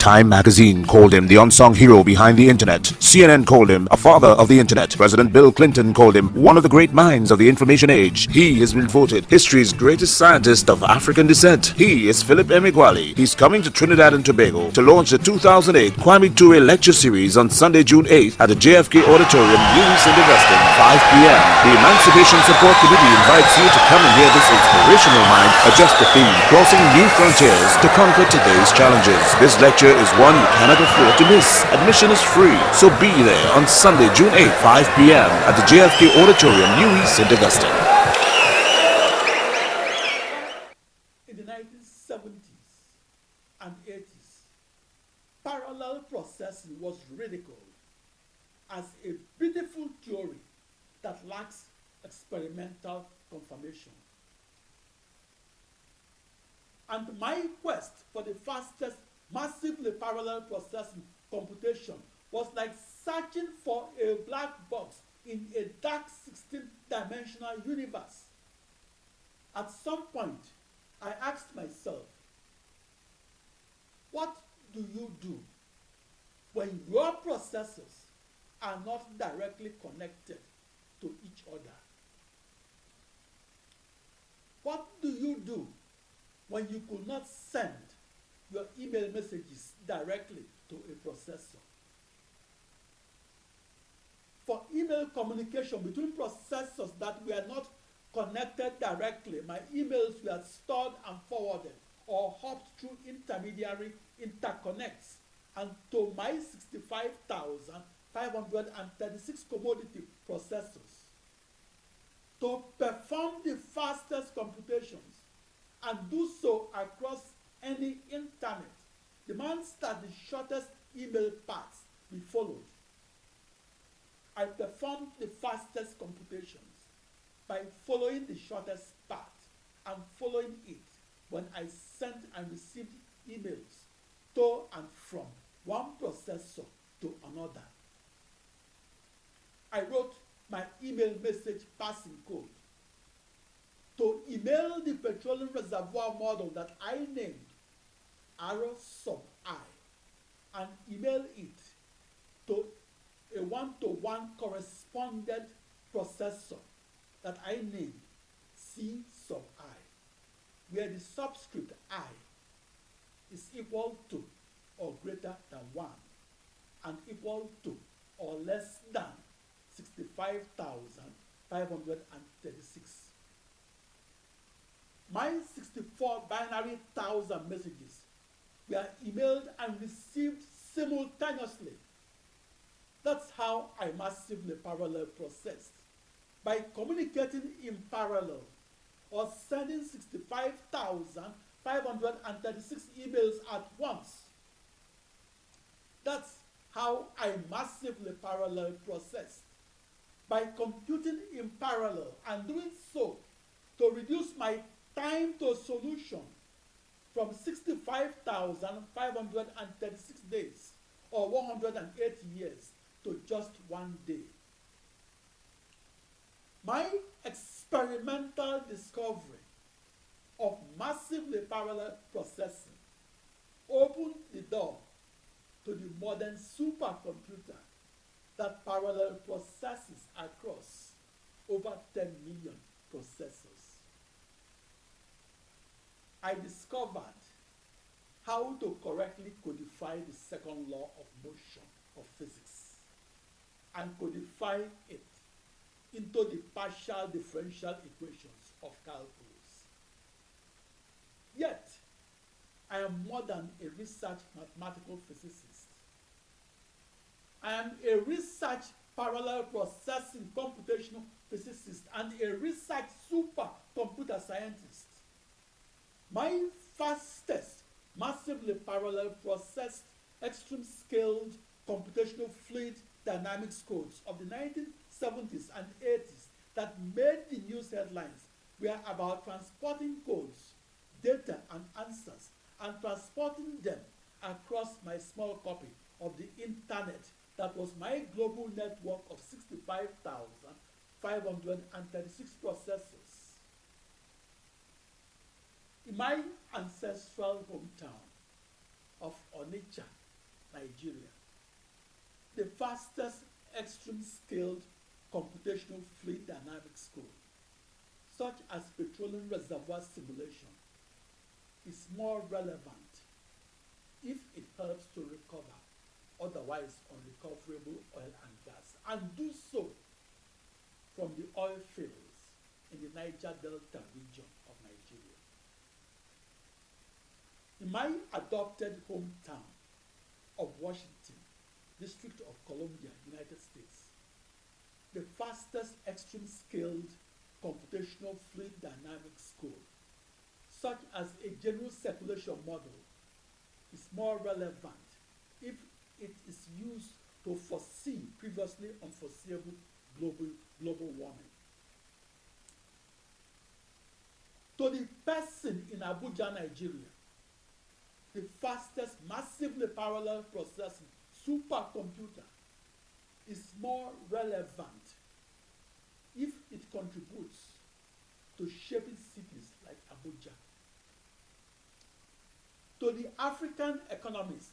Time magazine called him the unsung hero behind the internet. CNN called him a father of the internet. President Bill Clinton called him one of the great minds of the information age. He has been voted history's greatest scientist of African descent. He is Philip Emeagwali. He's coming to Trinidad and Tobago to launch the 2008 Kwame Ture lecture series on Sunday, June 8th at the JFK Auditorium, New St. Augustine, 5 p.m. The Emancipation Support Committee invites you to come and hear this inspirational mind adjust the theme, crossing new frontiers to conquer today's challenges. This lecture is one you cannot afford to miss. Admission is free, so be there on Sunday, June 8th, 5 p.m. at the JFK Auditorium, New St. Augustine. In the 1970s and 80s, parallel processing was ridiculed as a beautiful theory that lacks experimental confirmation. And my quest for the fastest massively parallel processing computation was like searching for a black box in a dark 16-dimensional universe. At some point, I asked myself, what do you do when your processors are not directly connected to each other? What do you do when you could not send your email messages directly to a processor? For email communication between processors that were not connected directly, my emails were stored and forwarded or hopped through intermediary interconnects and to my 65,536 commodity processors. To perform the fastest computations and do so across any internet demands that the shortest email paths be followed. I performed the fastest computations by following the shortest path and following it when I sent and received emails to and from one processor to another. I wrote my email message passing code to email the petroleum reservoir model that I named arrow sub I and email it to a one-to-one corresponded processor that I named C sub I, where the subscript I is equal to or greater than 1 and equal to or less than 65,536. My 64 binary thousand messages were emailed and received simultaneously. That's how I massively parallel processed. By communicating in parallel or sending 65,536 emails at once. That's how I massively parallel processed. By computing in parallel and doing so to reduce my time to solution from 65,536 days or 108 years to just 1 day. My experimental discovery of massively parallel processing opened the door to the modern supercomputer that parallel processes across over 10 million processors. I discovered how to correctly codify the second law of motion of physics and codify it into the partial differential equations of calculus. Yet, I am more than a research mathematical physicist. I am a research parallel processing computational physicist and a research supercomputer scientist. My fastest massively parallel processed extreme scaled computational fluid dynamics codes of the 1970s and 80s that made the news headlines were about transporting codes, data, and answers, and transporting them across my small copy of the internet that was my global network of 65,536 processors. In my ancestral hometown of Onitsha, Onitsha, Nigeria, the fastest extreme-scaled computational fluid dynamics school, such as petroleum reservoir simulation, is more relevant if it helps to recover otherwise unrecoverable oil and gas, and do so from the oil fields in the Niger Delta region of Nigeria. In my adopted hometown of Washington, District of Columbia, United States, the fastest extreme-scaled computational fluid dynamics school, such as a general circulation model, is more relevant if it is used to foresee previously unforeseeable global warming. To the person in Abuja, Nigeria, the fastest massively parallel processing supercomputer is more relevant if it contributes to shaping cities like Abuja. To the African economist,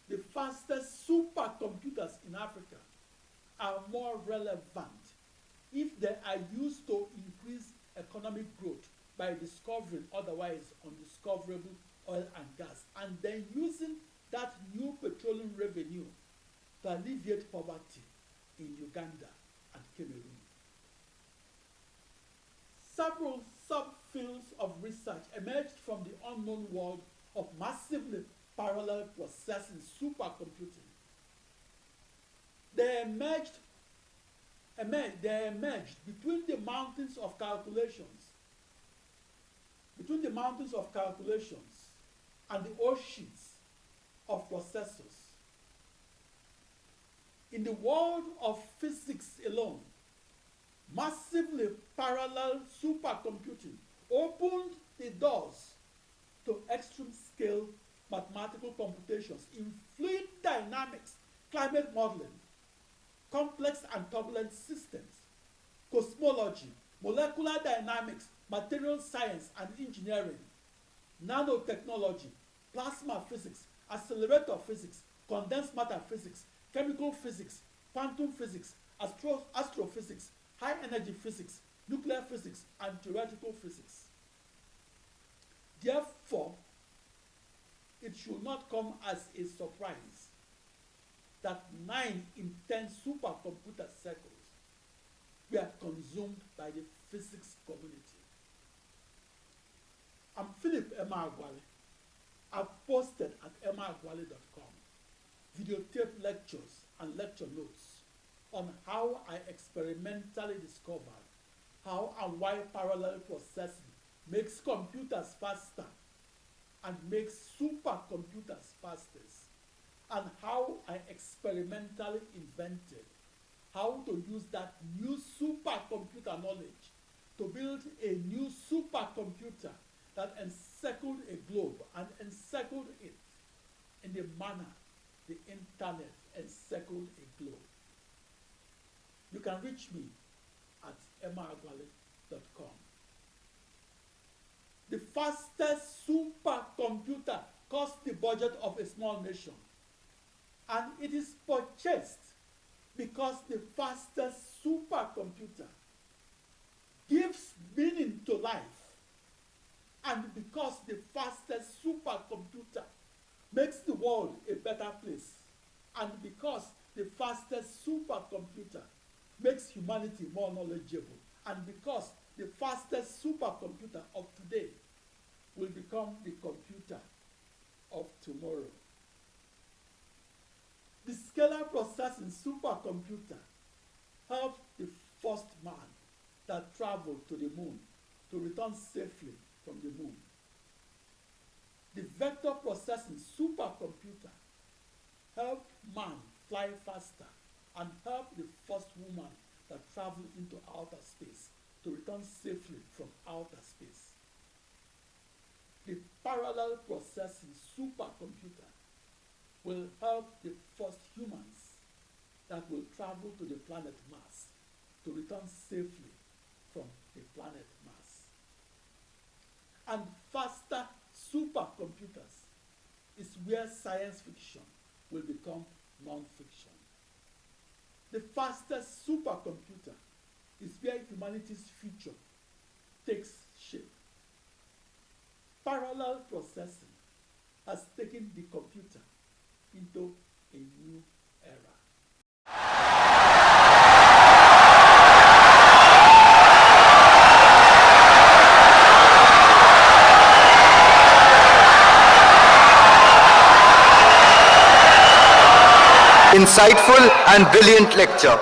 the fastest supercomputers in Africa are more relevant if they are used to increase economic growth by discovering otherwise undiscoverable oil and gas, and then using that new petroleum revenue to alleviate poverty in Uganda and Cameroon. Several subfields of research emerged from the unknown world of massively parallel processing supercomputing. They emerged between the mountains of calculations and the oceans of processors. In the world of physics alone, massively parallel supercomputing opened the doors to extreme-scale mathematical computations in fluid dynamics, climate modeling, complex and turbulent systems, cosmology, molecular dynamics, material science and engineering, nanotechnology, plasma physics, accelerator physics, condensed matter physics, chemical physics, quantum physics, astrophysics, high energy physics, nuclear physics, and theoretical physics. Therefore, it should not come as a surprise that 9 in 10 supercomputer circles were consumed by the physics community. I'm Philip Emeagwali. I've posted at emeagwali.com videotape lectures and lecture notes on how I experimentally discovered how and why parallel processing makes computers faster and makes supercomputers fastest, and how I experimentally invented how to use that new supercomputer knowledge to build a new supercomputer that encircled a globe and encircled it in the manner the internet encircled a globe. You can reach me at emeagwali.com. The fastest supercomputer costs the budget of a small nation, and it is purchased because the fastest supercomputer gives meaning to life, and because the fastest supercomputer makes the world a better place, and because the fastest supercomputer makes humanity more knowledgeable, and because the fastest supercomputer of today will become the computer of tomorrow. The scalar processing supercomputer helped the first man that traveled to the moon to return safely from the moon. The vector processing supercomputer helped man fly faster and helped the first woman that traveled into outer space to return safely from outer space. The parallel processing supercomputer will help the first humans that will travel to the planet Mars to return safely from the planet Mars. And faster supercomputers is where science fiction will become non-fiction. The fastest supercomputer is where humanity's future takes shape. Parallel processing has taken the computer into a new era. Insightful and brilliant lecture.